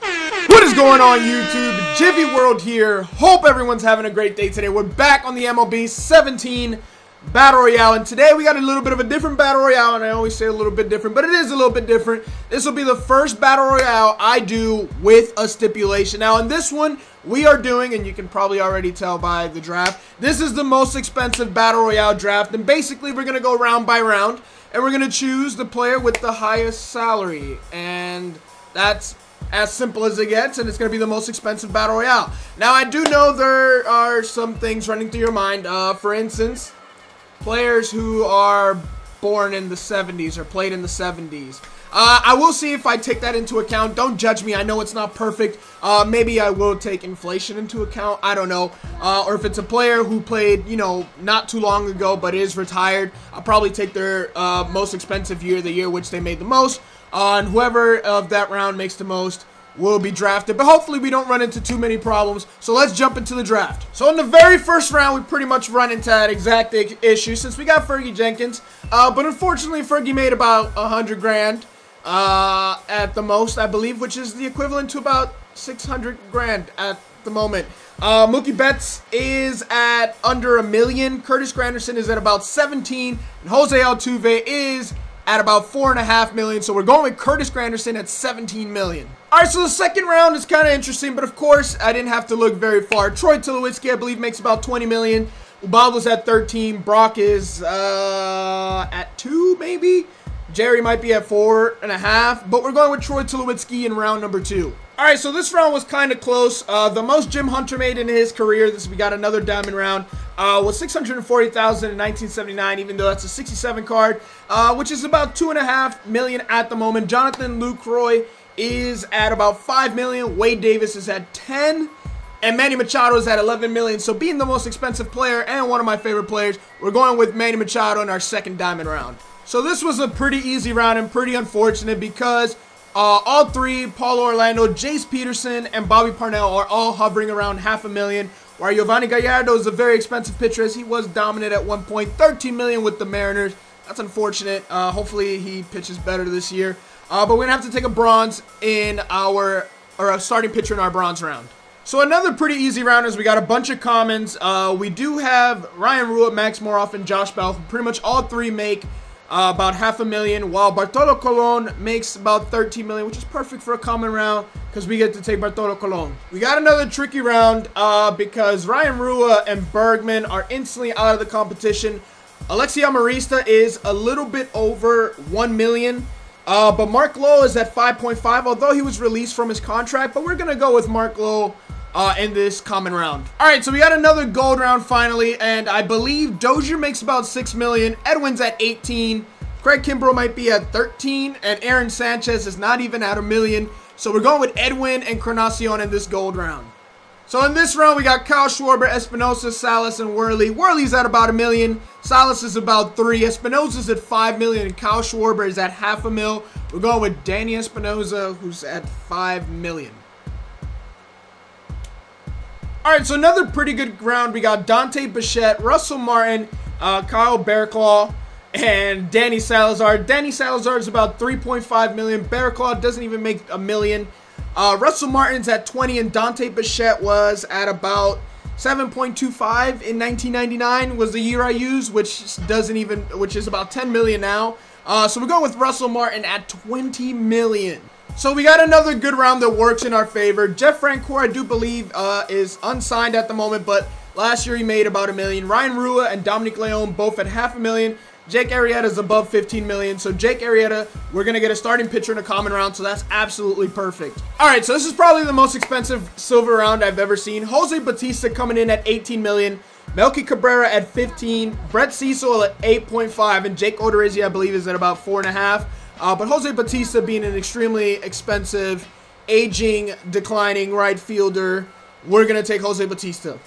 What is going on, YouTube? Gyvi World here. Hope everyone's having a great day today. We're back on the MLB 17 Battle Royale, and today we got a little bit of a different Battle Royale, and I always say a little bit different, but it is a little bit different. This will be the first Battle Royale I do with a stipulation. Now, in this one, we are doing, and you can probably already tell by the draft, this is the most expensive Battle Royale draft, and basically we're going to go round by round, and we're going to choose the player with the highest salary, and that's as simple as it gets, and it's going to be the most expensive Battle Royale. Now, I do know there are some things running through your mind. For instance, players who are born in the 70s or played in the 70s. I will see if I take that into account. Don't judge me. I know it's not perfect. Maybe I will take inflation into account. I don't know. Or if it's a player who played, you know, not too long ago but is retired, I'll probably take their most expensive year, the year which they made the most. And whoever of that round makes the most will be drafted, but hopefully we don't run into too many problems. So let's jump into the draft. So in the very first round, we pretty much run into that exact issue since we got Fergie Jenkins, but unfortunately Fergie made about 100 grand at the most, I believe, which is the equivalent to about 600 grand at the moment. Mookie Betts is at under $1 million. Curtis Granderson is at about 17, and Jose Altuve is at about $4.5 million. So we're going with Curtis Granderson at 17 million. All right, so the second round is kind of interesting, but of course I didn't have to look very far. Troy Tulowitzki, I believe, makes about 20 million. Ubaldo's at 13. Brock is at 2, maybe. Jerry might be at 4.5, but we're going with Troy Tulowitzki in round number 2. All right, so this round was kind of close. The most Jim Hunter made in his career, we got another diamond round, was $640,000 in 1979, even though that's a 67 card, which is about $2.5 million at the moment. Jonathan Lucroy is at about 5 million. Wade Davis is at 10, and Manny Machado is at 11 million. So being the most expensive player and one of my favorite players, we're going with Manny Machado in our second diamond round. So this was a pretty easy round and pretty unfortunate because all three, Paul Orlando, Jace Peterson, and Bobby Parnell, are all hovering around $500,000, while Giovanni Gallardo is a very expensive pitcher as he was dominant at one point, 13 million with the Mariners. That's unfortunate. Hopefully he pitches better this year. But we're going to have to take a bronze in our, or a starting pitcher in our bronze round. So another pretty easy round is we got a bunch of commons. We do have Ryan Rua, Max Moroff, and Josh Bell. Pretty much all three make about $500,000, while Bartolo Colon makes about 13 million, which is perfect for a common round because we get to take Bartolo Colon. We got another tricky round because Ryan Rua and Bergman are instantly out of the competition. Alexi Amarista is a little bit over 1 million. But Mark Lowe is at 5.5, although he was released from his contract. But we're going to go with Mark Lowe in this common round. All right, so we got another gold round finally. And I believe Dozier makes about 6 million. Edwin's at 18. Craig Kimbrell might be at 13. And Aaron Sanchez is not even at $1 million. So we're going with Edwin and Carnacion in this gold round. So in this round, we got Kyle Schwarber, Espinosa, Salas, and Worley. Worley's at about $1 million. Salas is about 3. Espinosa's at 5 million, and Kyle Schwarber is at $500,000. We're going with Danny Espinosa, who's at 5 million. All right, so another pretty good round. We got Dante Bichette, Russell Martin, Kyle Bearclaw, and Danny Salazar. Danny Salazar is about 3.5 million. Bearclaw doesn't even make $1 million. Russell Martin's at 20, and Dante Bichette was at about 7.25 in 1999 was the year I used, which is about 10 million now. So we're going with Russell Martin at 20 million. So we got another good round that works in our favor. Jeff Francoeur, I do believe, is unsigned at the moment, but last year he made about $1 million. Ryan Rua and Dominic Leone both at $500,000. Jake Arrieta is above 15 million. So Jake Arrieta, we're going to get a starting pitcher in a common round. So that's absolutely perfect. All right, so this is probably the most expensive silver round I've ever seen. Jose Bautista coming in at 18 million. Melky Cabrera at 15. Brett Cecil at 8.5. And Jake Odorizzi, I believe, is at about 4.5. But Jose Bautista being an extremely expensive, aging, declining right fielder, we're going to take Jose Bautista.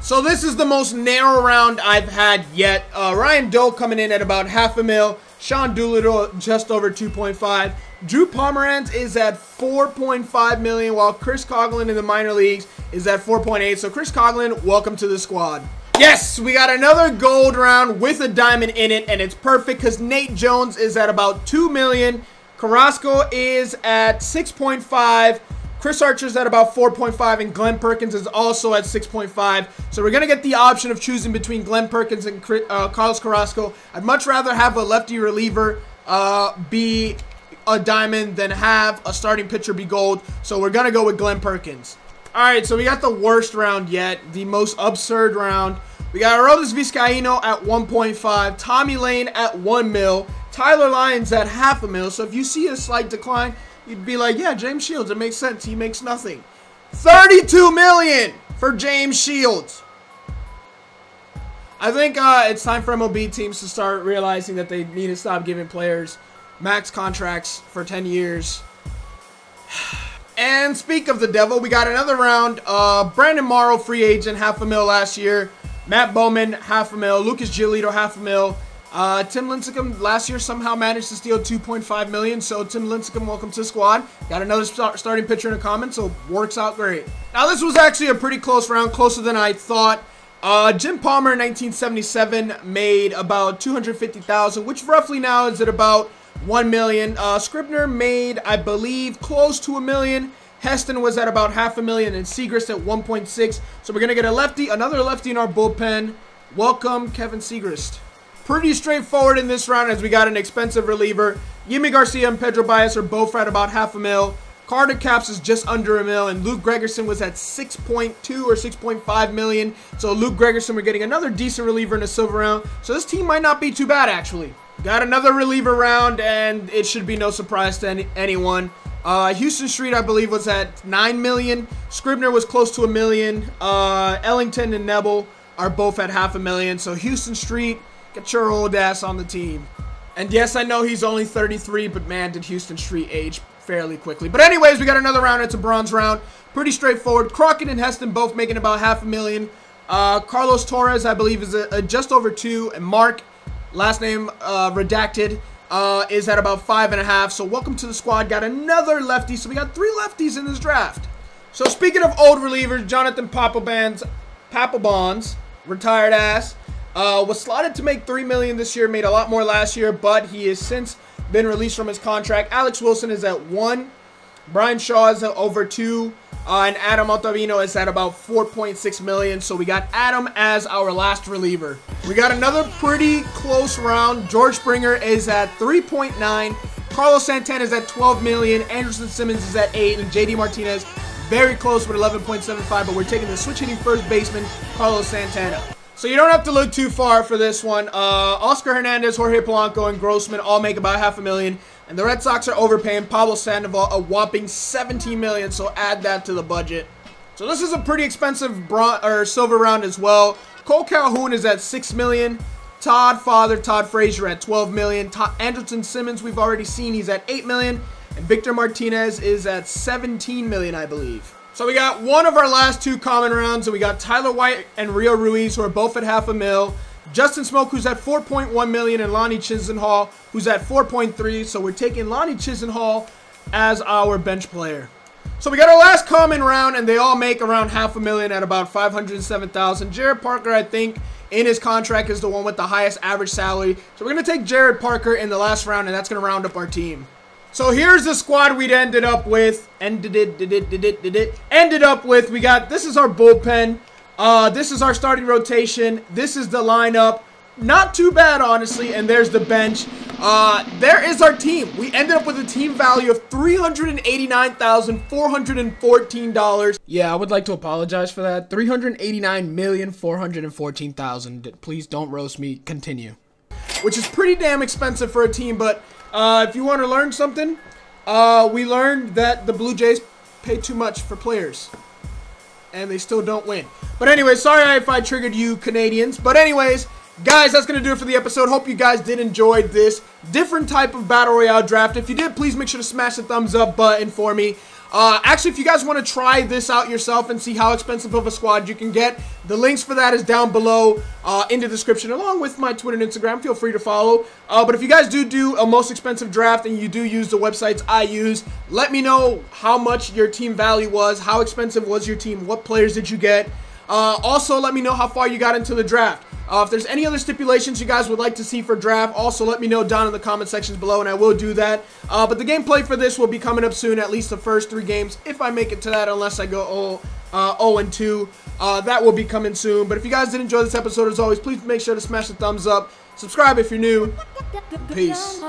So this is the most narrow round I've had yet. Ryan Doe coming in at about $500,000. Sean Doolittle just over 2.5. Drew Pomeranz is at 4.5 million, while Chris Coughlin in the minor leagues is at 4.8. So Chris Coughlin, welcome to the squad. Yes, we got another gold round with a diamond in it, and it's perfect because Nate Jones is at about 2 million. Carrasco is at 6.5. Chris Archer's at about 4.5, and Glenn Perkins is also at 6.5. So we're going to get the option of choosing between Glenn Perkins and Carlos Carrasco. I'd much rather have a lefty reliever be a diamond than have a starting pitcher be gold. So we're going to go with Glenn Perkins. All right, so we got the worst round yet, the most absurd round. We got Aroldis Vizcaíno at 1.5, Tommy Lane at 1 mil, Tyler Lyons at half a mil. So if you see a slight decline, you'd be like, yeah, James Shields, it makes sense. He makes nothing. $32 million for James Shields. I think it's time for MLB teams to start realizing that they need to stop giving players max contracts for 10 years. And speak of the devil, we got another round. Brandon Morrow, free agent, half a mil last year. Matt Bowman, half a mil. Lucas Giolito, half a mil. Tim Lincecum last year somehow managed to steal $2.5 million. So Tim Lincecum, welcome to the squad. Got another starting pitcher in the comments, so works out great. Now this was actually a pretty close round, closer than I thought. Jim Palmer in 1977 made about $250,000, which roughly now is at about $1 million. Scribner made, I believe, close to $1 million. Heston was at about $500,000, and Segrist at 1.6. So we're gonna get a lefty, another lefty in our bullpen. Welcome, Kevin Segrist. Pretty straightforward in this round as we got an expensive reliever. Yimi Garcia and Pedro Baez are both at about $500,000. Carter Capps is just under $1 million, and Luke Gregerson was at 6.2 or 6.5 million. So Luke Gregerson, we're getting another decent reliever in the silver round. So this team might not be too bad, actually. Got another reliever round, and it should be no surprise to anyone. Houston Street, I believe, was at 9 million. Scribner was close to $1 million. Ellington and Nebel are both at $500,000. So Houston Street, get your old ass on the team. And yes, I know he's only 33, but man, did Houston Street age fairly quickly. But anyways, we got another round. It's a bronze round. Pretty straightforward. Crockett and Heston both making about $500,000. Carlos Torres, I believe, is just over 2. And Mark, last name redacted, is at about 5.5. So welcome to the squad. Got another lefty. So we got 3 lefties in this draft. So speaking of old relievers, Jonathan Papelbon's retired ass, was slotted to make $3 million this year. Made a lot more last year, but he has since been released from his contract. Alex Wilson is at 1. Brian Shaw is at over 2. And Adam Ottavino is at about 4.6 million. So we got Adam as our last reliever. We got another pretty close round. George Springer is at 3.9. Carlos Santana is at 12 million. Anderson Simmons is at 8. And JD Martinez very close with 11.75. But we're taking the switch hitting first baseman, Carlos Santana. So you don't have to look too far for this one. Oscar Hernandez, Jorge Polanco, and Grossman all make about $500,000. And the Red Sox are overpaying Pablo Sandoval a whopping $17 million. So add that to the budget. So this is a pretty expensive silver round as well. Cole Calhoun is at $6 million. Todd Frazier at $12 million. Anderson Simmons, we've already seen, he's at $8 million. And Victor Martinez is at $17 million, I believe. So we got one of our last 2 common rounds, and we got Tyler White and Rio Ruiz, who are both at $500,000. Justin Smoke, who's at 4.1 million, and Lonnie Chisenhall, who's at 4.3. So we're taking Lonnie Chisenhall as our bench player. So we got our last common round, and they all make around $500,000 at about $507,000. Jared Parker, I think, in his contract is the one with the highest average salary. So we're going to take Jared Parker in the last round, and that's going to round up our team. So here's the squad we'd ended up with. We got, this is our bullpen. This is our starting rotation. This is the lineup. Not too bad, honestly. And there's the bench. There is our team. We ended up with a team value of $389,414. Yeah, I would like to apologize for that. $389,414,000. Please don't roast me. Continue. Which is pretty damn expensive for a team, but if you want to learn something, we learned that the Blue Jays pay too much for players. And they still don't win. But anyway, sorry if I triggered you Canadians. But anyways, guys, that's going to do it for the episode. Hope you guys did enjoy this different type of Battle Royale draft. If you did, please make sure to smash the thumbs up button for me. Actually, if you guys want to try this out yourself and see how expensive of a squad you can get, the links for that is down below in the description, along with my Twitter and Instagram. Feel free to follow. But if you guys do a most expensive draft and you do use the websites I use, let me know how much your team value was, how expensive was your team, what players did you get. Also, let me know how far you got into the draft. If there's any other stipulations you guys would like to see for draft, also let me know down in the comment sections below, and I will do that. But the gameplay for this will be coming up soon, at least the first 3 games, if I make it to that, unless I go 0-2. That will be coming soon. But if you guys did enjoy this episode, as always, please make sure to smash the thumbs up. Subscribe if you're new. Peace.